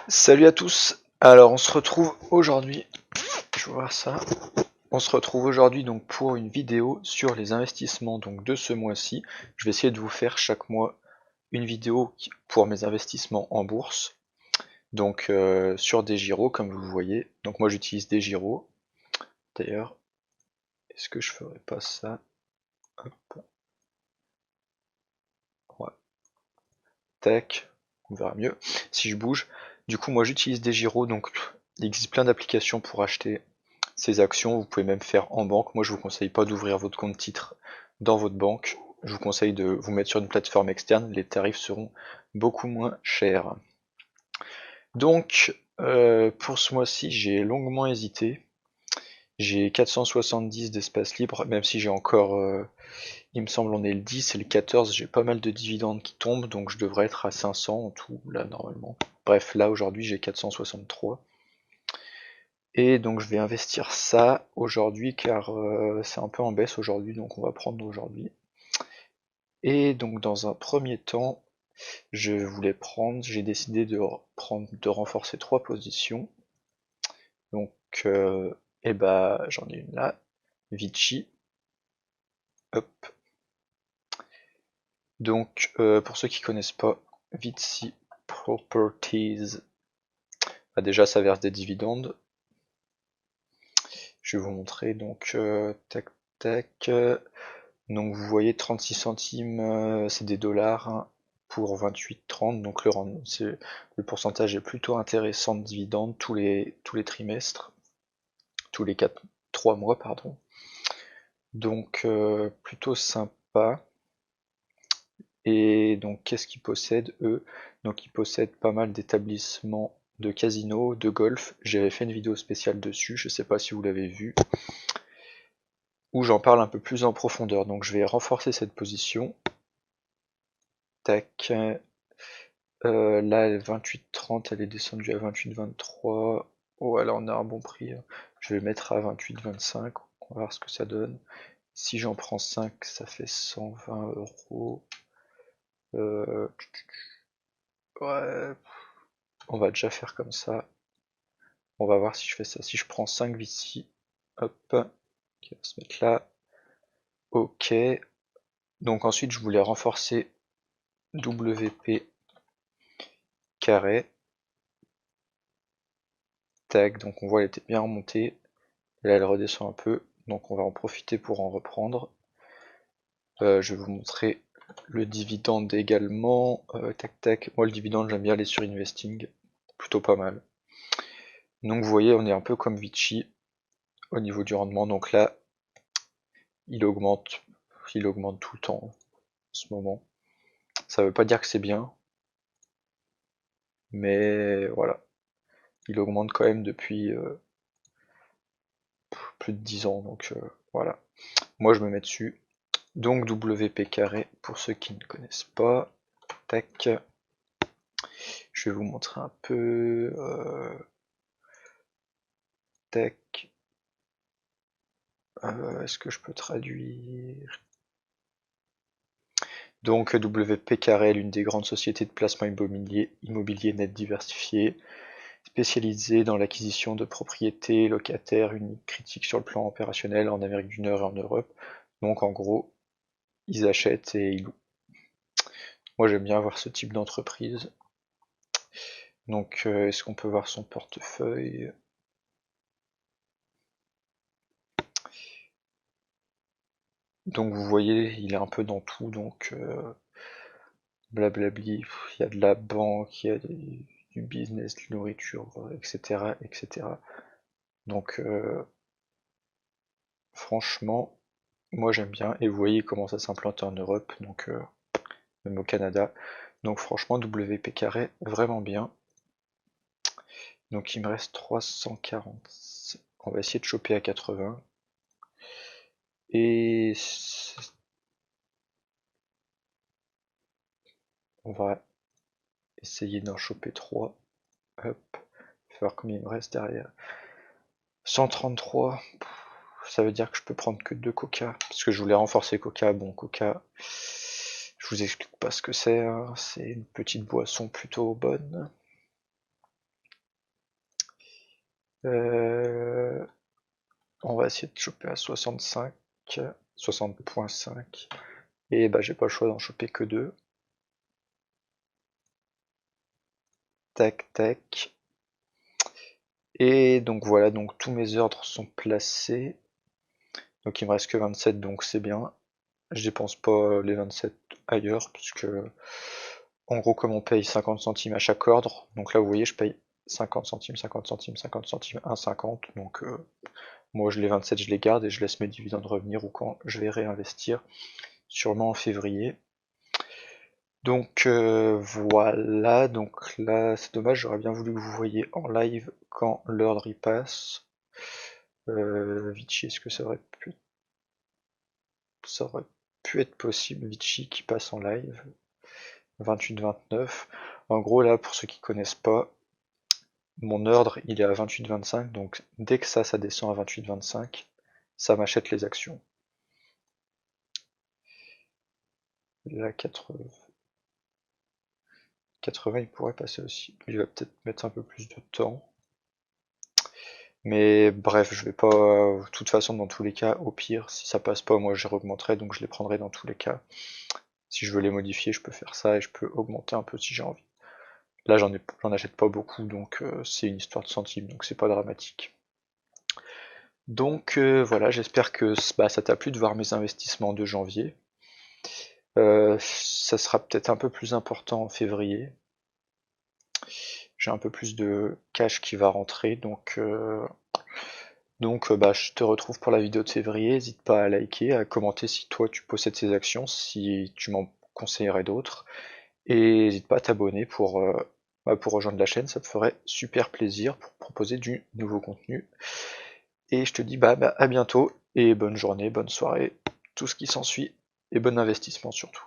Salut à tous. Alors on se retrouve aujourd'hui, je vais voir ça. On se retrouve aujourd'hui donc pour une vidéo sur les investissements donc de ce mois-ci. Je vais essayer de vous faire chaque mois une vidéo pour mes investissements en bourse. Donc sur des gyros comme vous le voyez. Donc moi j'utilise des gyros. D'ailleurs, est-ce que je ferais pas ça? Hop. Ouais. Tac. On verra mieux si je bouge. Du coup moi j'utilise des gyros, donc il existe plein d'applications pour acheter ces actions, vous pouvez même faire en banque. Moi, je vous conseille pas d'ouvrir votre compte titre dans votre banque. Je vous conseille de vous mettre sur une plateforme externe. Les tarifs seront beaucoup moins chers. Donc, pour ce mois-ci, j'ai longuement hésité. J'ai 470 d'espace libre, même si j'ai encore, il me semble, on est le 10 et le 14, j'ai pas mal de dividendes qui tombent, donc je devrais être à 500 en tout, là, normalement. Bref, là, aujourd'hui, j'ai 463. Et donc je vais investir ça aujourd'hui car c'est un peu en baisse aujourd'hui, donc on va prendre aujourd'hui. Et donc dans un premier temps, j'ai décidé de renforcer trois positions. Donc et bah j'en ai une là, Vichy, hop. Donc pour ceux qui connaissent pas, Vichy Properties, bah, déjà ça verse des dividendes. Je vais vous montrer donc tac tac. Donc vous voyez 36 centimes, c'est des dollars hein, pour 28,30, donc le pourcentage est plutôt intéressant de dividendes tous les trimestres, tous les 3 mois pardon. Donc plutôt sympa. Et donc qu'est-ce qu'ils possèdent eux? Donc ils possèdent pas mal d'établissements de casinos, de golf. J'avais fait une vidéo spéciale dessus, je sais pas si vous l'avez vu, où j'en parle un peu plus en profondeur. Donc je vais renforcer cette position. Tac. Là, 28,30, elle est descendue à 28,23. Oh, là, on a un bon prix, hein. Je vais le mettre à 28,25. On va voir ce que ça donne. Si j'en prends 5, ça fait 120 euros. Ouais, on va déjà faire comme ça. On va voir si je fais ça. Si je prends 5 ici, hop, qui va se mettre là. Ok. Donc ensuite, je voulais renforcer WP carré. Tac, donc on voit elle était bien remontée. Et là, elle redescend un peu, donc on va en profiter pour en reprendre. Je vais vous montrer le dividende également. Tac tac. Moi, le dividende, j'aime bien aller sur Investing. Plutôt pas mal. Donc, vous voyez, on est un peu comme Vichy au niveau du rendement. Donc là, il augmente, il augmente tout le temps en ce moment. Ça veut pas dire que c'est bien, mais voilà. Il augmente quand même depuis plus de 10 ans. Donc voilà. Moi, je me mets dessus. Donc WP carré, pour ceux qui ne connaissent pas. Tac. Je vais vous montrer un peu. Tac. Est-ce que je peux traduire? Donc WP Carré est l'une des grandes sociétés de placement immobilier net diversifié, spécialisée dans l'acquisition de propriétés locataires uniques critiques sur le plan opérationnel en Amérique du Nord et en Europe. Donc en gros, ils achètent et ils louent. Moi j'aime bien avoir ce type d'entreprise. Donc est-ce qu'on peut voir son portefeuille? Donc vous voyez, il est un peu dans tout, donc blablabli, il y a de la banque, il y a du business, de la nourriture, etc., etc. Donc franchement, moi j'aime bien, et vous voyez comment ça s'implante en Europe, donc même au Canada. Donc franchement, WP carré, vraiment bien. Donc il me reste 340. On va essayer de choper à 80. Et on va essayer d'en choper 3. Hop, je vais voir combien il me reste derrière. 133. Ça veut dire que je peux prendre que 2 coca. Parce que je voulais renforcer coca. Bon, coca, je vous explique pas ce que c'est, hein. C'est une petite boisson plutôt bonne. On va essayer de choper à 65, 60.5. Et bah j'ai pas le choix d'en choper que 2. Tac, tac. Et donc voilà, donc tous mes ordres sont placés. Donc il me reste que 27, donc c'est bien. Je dépense pas les 27 ailleurs, puisque en gros comme on paye 50 centimes à chaque ordre, donc là vous voyez je paye 50 centimes, 50 centimes, 50 centimes, 1,50. Donc moi les 27 je les garde et je laisse mes dividendes revenir ou quand je vais réinvestir, sûrement en février. Donc voilà, donc là c'est dommage, j'aurais bien voulu que vous voyiez en live quand l'ordre y passe. Vichy, est-ce que ça aurait pu être possible, Vichy qui passe en live 28-29. En gros là, pour ceux qui connaissent pas, mon ordre il est à 28-25, donc dès que ça descend à 28-25, ça m'achète les actions. Là 80, il pourrait passer aussi. Il va peut-être mettre un peu plus de temps. Mais bref, je vais pas. De toute façon, dans tous les cas, au pire, si ça passe pas, moi je les augmenterai, donc je les prendrai dans tous les cas. Si je veux les modifier, je peux faire ça et je peux augmenter un peu si j'ai envie. Là, j'en achète pas beaucoup, donc c'est une histoire de centimes, donc c'est pas dramatique. Donc voilà, j'espère que ça t'a plu de voir mes investissements de janvier. Ça sera peut-être un peu plus important en février. J'ai un peu plus de cash qui va rentrer, donc je te retrouve pour la vidéo de février. N'hésite pas à liker, à commenter si toi tu possèdes ces actions, si tu m'en conseillerais d'autres. Et n'hésite pas à t'abonner pour rejoindre la chaîne, ça me ferait super plaisir pour proposer du nouveau contenu. Et je te dis à bientôt, et bonne journée, bonne soirée, tout ce qui s'ensuit, et bon investissement surtout.